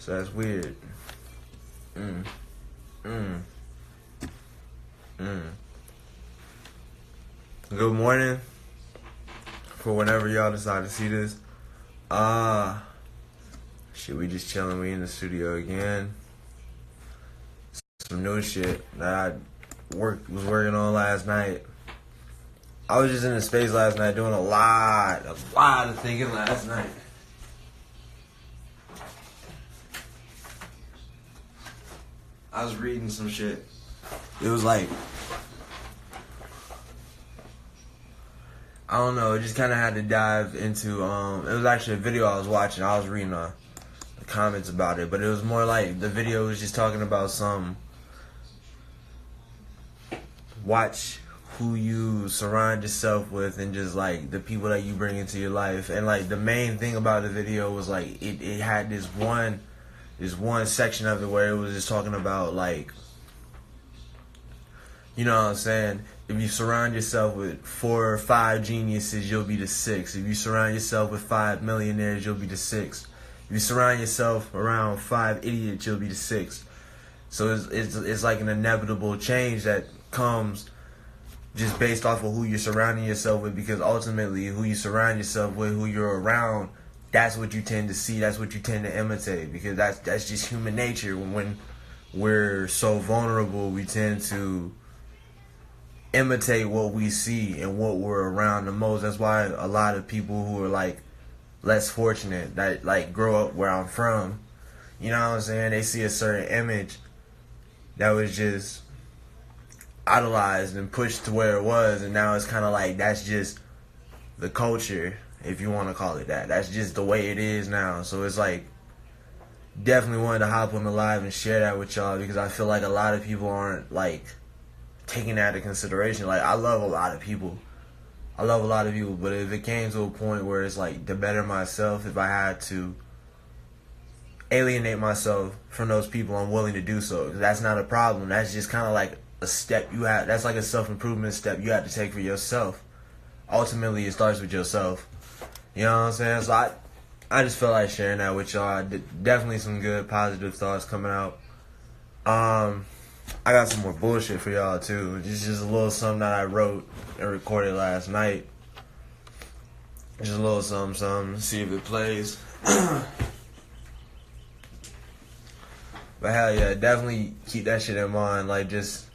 So that's weird. Good morning for whenever y'all decide to see this. Shit, we just chilling. We in the studio again. Some new shit that I was working on last night. I was just in the space last night doing a lot of thinking last night. I was reading some shit. It was like, I don't know, it just kind of had to dive into, it was actually a video I was watching. I was reading the comments about it, but it was more like the video was just talking about watch who you surround yourself with and just like the people that you bring into your life. And like the main thing about the video was like it had this one section of it where it was just talking about like, you know what I'm saying, if you surround yourself with 4 or 5 geniuses, you'll be the 6th. If you surround yourself with 5 millionaires, you'll be the 6th. If you surround yourself around 5 idiots, you'll be the 6th. So it's like an inevitable change that comes just based off of who you're surrounding yourself with, because ultimately who you surround yourself with, who you're around, that's what you tend to see, that's what you tend to imitate, because that's just human nature. When we're so vulnerable, we tend to imitate what we see and what we're around the most. That's why a lot of people who are like less fortunate, that like grow up where I'm from, you know what I'm saying, they see a certain image that was just idolized and pushed to where it was, and now it's kind of like that's just the culture, if you want to call it that. That's just the way it is now. So it's like, definitely wanted to hop on the live and share that with y'all, because I feel like a lot of people aren't like taking that into consideration. Like, I love a lot of people, but if it came to a point where it's like, to better myself, if I had to alienate myself from those people, I'm willing to do so. That's not a problem. That's just kind of like a step you have. That's like a self-improvement step you have to take for yourself. Ultimately, it starts with yourself. You know what I'm saying? So I just felt like sharing that with y'all. Definitely some good positive thoughts coming out. I got some more bullshit for y'all too. It's just a little something that I wrote and recorded last night. Just a little something. See if it plays. But hell yeah, definitely keep that shit in mind. Like, just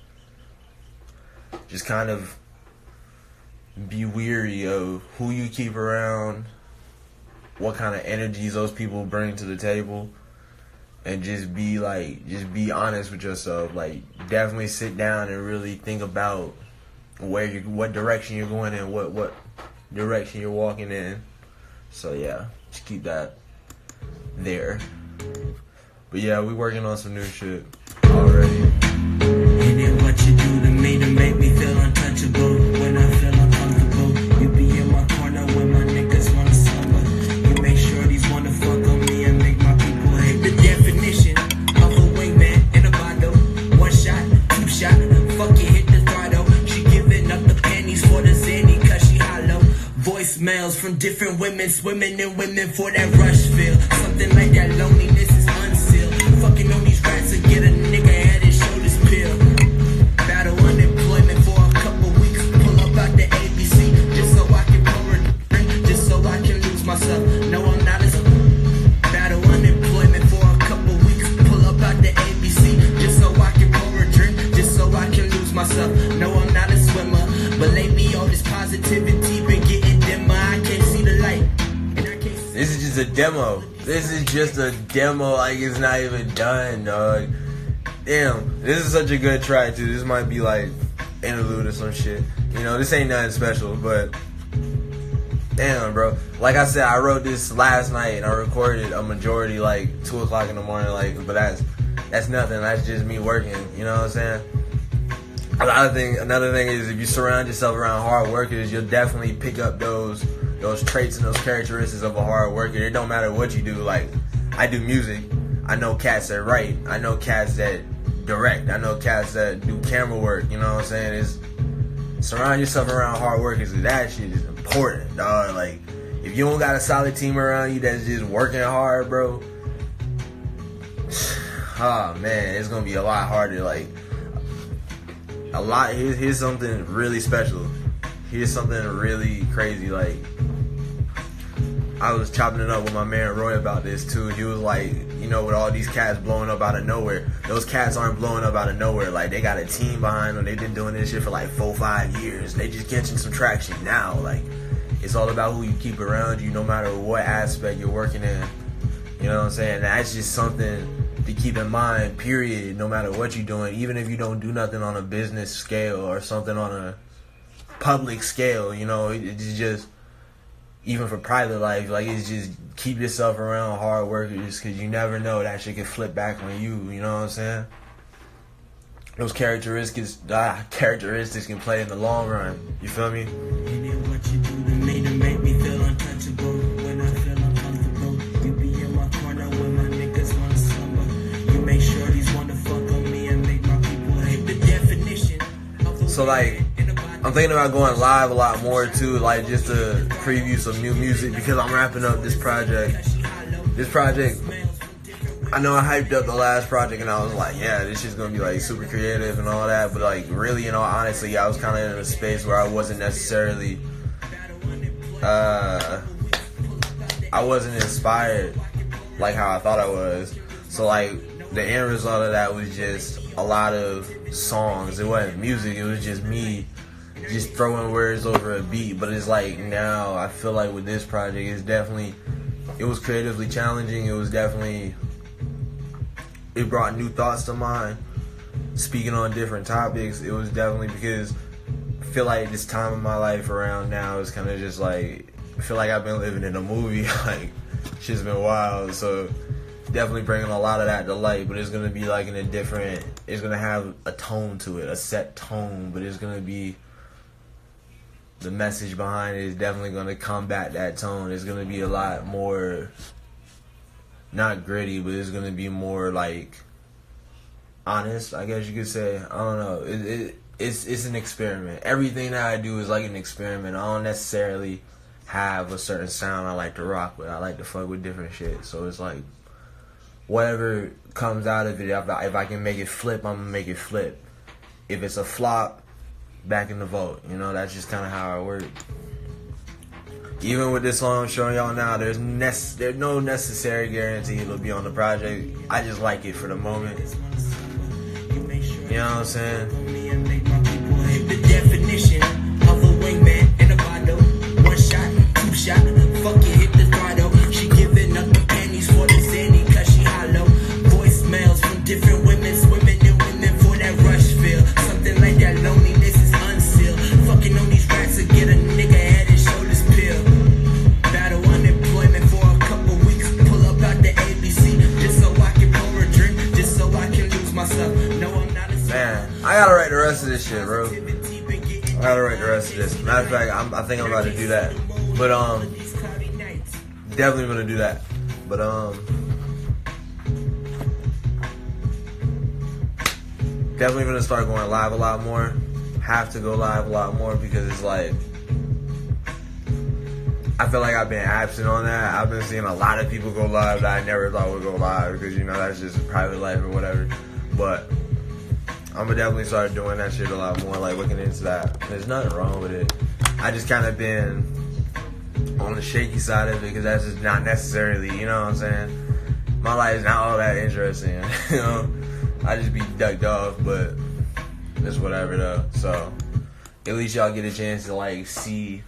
kind of be weary of who you keep around, what kind of energies those people bring to the table, and just be honest with yourself. Like, definitely sit down and really think about what direction you're going in, what direction you're walking in. So yeah, just keep that there. But yeah, we working on some new shit already. And then what you do to me to make me feel untouchable. When I feel uncomfortable, you be in my corner when my niggas wanna suffer. You make sure these wanna fuck on me and make my people hate. The definition of a wingman in a bottle. 1 shot, 2 shot, fuck it, hit the throttle. She giving up the panties for the Zanny cause she hollow. Voicemails from different women, swimming in women for that rush feel. Something like that loneliness is unsealed. Fucking on these rats and get a nigga head and shoulders peeled. Battle unemployment for a couple weeks. Pull up out the ABC just so I can pour a drink, just so I can lose myself. No, I'm not as battle unemployment for a couple weeks. Pull up out the ABC just so I can pour a drink, just so I can lose myself. No, I'm not a swimmer, but lately all this positivity been getting dimmer. I can't see the light. This is just a demo. Like, it's not even done, dog. Damn, this is such a good track too. This might be like interlude or some shit. You know, this ain't nothing special, but damn, bro. Like I said, I wrote this last night and I recorded a majority like 2 o'clock in the morning. Like, but that's nothing. That's just me working. You know what I'm saying? Another thing is, if you surround yourself around hard workers, you'll definitely pick up those traits and those characteristics of a hard worker. It don't matter what you do. Like, I do music. I know cats that write. I know cats that direct. I know cats that do camera work. You know what I'm saying? Surround yourself around hard workers, because that shit is important, dog. Like, if you don't got a solid team around you that's just working hard, bro, oh man, it's gonna be a lot harder. Like here's something really special. Here's something really crazy. Like, I was chopping it up with my man Roy about this too. He was like, you know, with all these cats blowing up out of nowhere, those cats aren't blowing up out of nowhere. Like, they got a team behind them. They've been doing this shit for like 4-5 years. They just catching some traction now. Like, it's all about who you keep around you, no matter what aspect you're working in. You know what I'm saying? That's just something to keep in mind, period, no matter what you're doing. Even if you don't do nothing on a business scale or something on a public scale, you know, it's just, even for private life, like, it's just keep yourself around hard workers, because you never know, that shit can flip back on you, you know what I'm saying? Those characteristics can play in the long run, you feel me? And then what you do to me to make me feel untouchable. When I feel uncomfortable, you be in my corner when my niggas wanna slumber. You make sure these wanna fuck on me and make my people hate the definition of the So, like, I'm thinking about going live a lot more too, like, just to preview some new music, because I'm wrapping up this project. I know I hyped up the last project and I was like, yeah, this shit's gonna be like super creative and all that, but like, really, you know, honestly, I was kind of in a space where I wasn't necessarily, I wasn't inspired like how I thought I was. So like, the end result of that was just a lot of songs. It wasn't music, it was just me just throwing words over a beat. But it's like, now I feel like with this project, it was creatively challenging. It brought new thoughts to mind, speaking on different topics. It was definitely because I feel like this time of my life around now is kind of just like, I feel like I've been living in a movie. Like, shit's been wild. So definitely bringing a lot of that to light, but it's going to be like it's going to have a tone to it, a set tone, but it's going to be, the message behind it is definitely going to combat that tone. It's going to be a lot more, not gritty, but it's going to be more like honest, I guess you could say. I don't know. It's an experiment. Everything that I do is like an experiment. I don't necessarily have a certain sound I like to rock with. I like to fuck with different shit. So it's like, whatever comes out of it, if I can make it flip, I'm going to make it flip. If it's a flop, back in the vote. You know, that's just kind of how I work. Even with this song I'm showing y'all now, there's no necessary guarantee it'll be on the project. I just like it for the moment. You know what I'm saying? The definition of a wingman in a bottle. 1 shot, 2 shot, fuck it, hit the throttle. She giving up the panties for the Zanny, cause she hollow. Voicemails from different women, swimming in women for that rush feel. Something like that loneliness is unsealed. Fucking on these rats to get a nigga head and shoulders peeled. Battle unemployment for a couple weeks. Pull up out the ABC just so I can pour a drink, just so I can lose myself. No, I'm not a man. I gotta write the rest of this shit, bro. I gotta write the rest of this. Matter of fact, I think I'm about to do that. But definitely gonna do that. But definitely gonna start going live a lot more. Have to go live a lot more, because it's like, I feel like I've been absent on that. I've been seeing a lot of people go live that I never thought would go live, because, you know, that's just private life or whatever. But I'm gonna definitely start doing that shit a lot more, like looking into that. There's nothing wrong with it. I just kind of been on the shaky side of it, because that's just not necessarily, you know what I'm saying? My life is not all that interesting, you know? I just be ducked off, but it's whatever though. So at least y'all get a chance to like see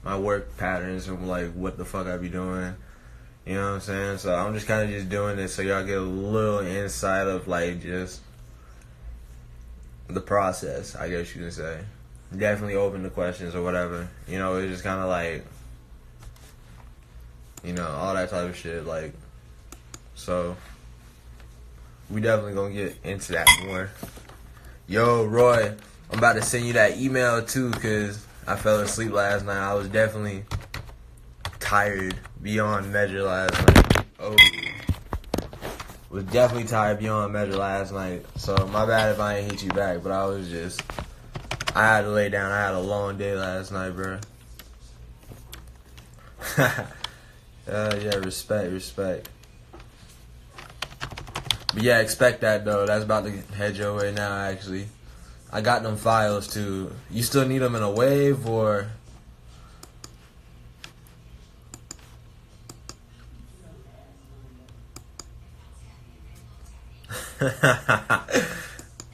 my work patterns and like what the fuck I be doing. You know what I'm saying? So I'm just kind of just doing this so y'all get a little insight of like just the process, I guess you can say. Definitely open to questions or whatever. You know, it's just kind of like, you know, all that type of shit. Like, so we definitely gonna get into that more. Yo, Roy, I'm about to send you that email too, because I fell asleep last night. I was definitely tired beyond measure last night. Oh, was definitely tired beyond measure last night. So my bad if I ain't hit you back, but I had to lay down. I had a long day last night, bro. Yeah, respect. But yeah, expect that though. That's about to head your way now. Actually, I got them files too. You still need them in a wave or?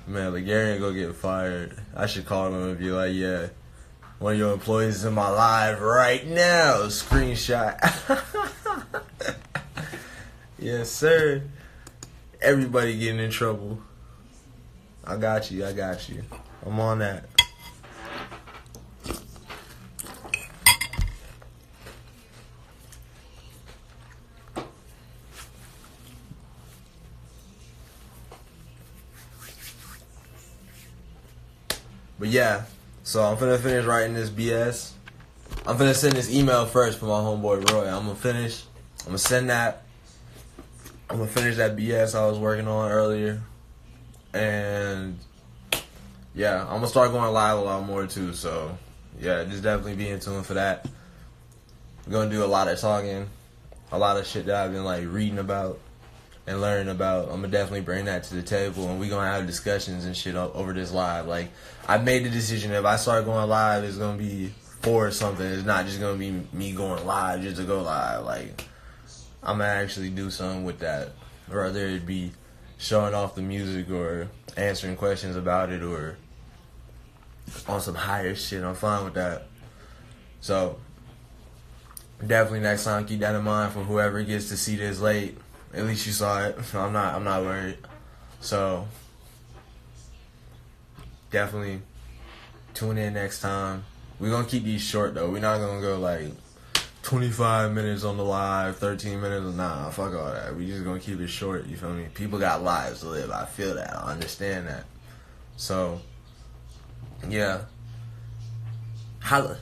Man, Ligarian go get fired. I should call him and be like, yeah, one of your employees is in my live right now. Screenshot. Yes, sir. Everybody getting in trouble. I got you. I'm on that. But yeah, so I'm finna finish writing this BS. I'm finna send this email first for my homeboy Roy. I'm gonna send that. I'm gonna finish that BS I was working on earlier. And yeah, I'm gonna start going live a lot more too. So yeah, just definitely be in tune for that. I'm gonna do a lot of talking, a lot of shit that I've been like reading about and learning about. I'm gonna definitely bring that to the table, and we gonna have discussions and shit over this live. Like, I made the decision, if I start going live, it's gonna be for something. It's not just gonna be me going live just to go live. Like, I'm gonna actually do something with that, whether it be showing off the music or answering questions about it or on some higher shit. I'm fine with that. So definitely next time, keep that in mind for whoever gets to see this late. At least you saw it. I'm not worried. So definitely tune in next time. We're gonna keep these short though. We're not gonna go like 25 minutes on the live, 13 minutes. Nah, fuck all that. We just gonna keep it short. You feel me? People got lives to live. I feel that. I understand that. So yeah, holla.